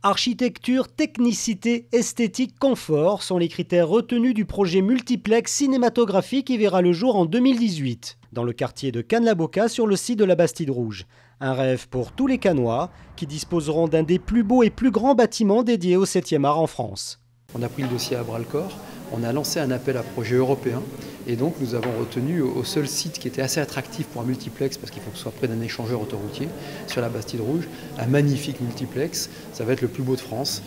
Architecture, technicité, esthétique, confort sont les critères retenus du projet multiplex cinématographique qui verra le jour en 2018, dans le quartier de Cannes-la-Boca sur le site de la Bastide Rouge. Un rêve pour tous les Cannois qui disposeront d'un des plus beaux et plus grands bâtiments dédiés au 7e art en France. On a pris le dossier à bras-le-corps, on a lancé un appel à projet européen et donc nous avons retenu au seul site qui était assez attractif pour un multiplex parce qu'il faut que ce soit près d'un échangeur autoroutier sur la Bastide Rouge, un magnifique multiplex, ça va être le plus beau de France.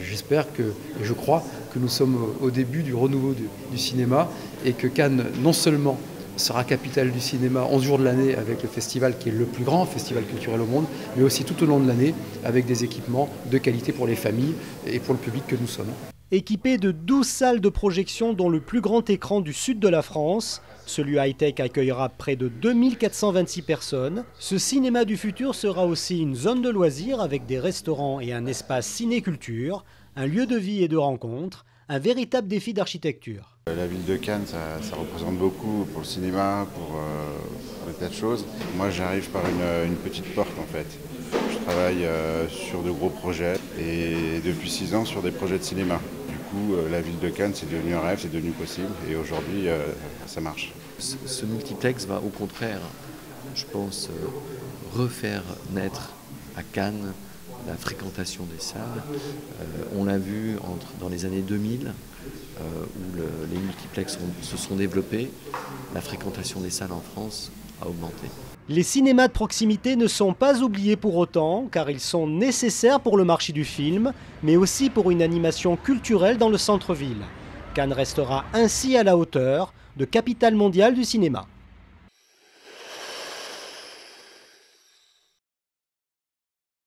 J'espère et je crois que nous sommes au début du renouveau du cinéma et que Cannes non seulement sera capitale du cinéma 11 jours de l'année avec le festival qui est le plus grand festival culturel au monde, mais aussi tout au long de l'année avec des équipements de qualité pour les familles et pour le public que nous sommes. Équipé de 12 salles de projection dont le plus grand écran du sud de la France, ce lieu high-tech accueillera près de 2426 personnes. Ce cinéma du futur sera aussi une zone de loisirs avec des restaurants et un espace ciné-culture, un lieu de vie et de rencontre, un véritable défi d'architecture. La ville de Cannes, ça représente beaucoup pour le cinéma, pour des tas de choses. Moi, j'arrive par une petite porte en fait. Je travaille sur de gros projets et depuis 6 ans sur des projets de cinéma. Du coup, la ville de Cannes, c'est devenu un rêve, c'est devenu possible et aujourd'hui, ça marche. Ce multiplex va au contraire, je pense, refaire naître à Cannes la fréquentation des salles. On l'a vu dans les années 2000, où les multiplex se sont développés, la fréquentation des salles en France a augmenté. Les cinémas de proximité ne sont pas oubliés pour autant, car ils sont nécessaires pour le marché du film, mais aussi pour une animation culturelle dans le centre-ville. Cannes restera ainsi à la hauteur de capitale mondiale du cinéma.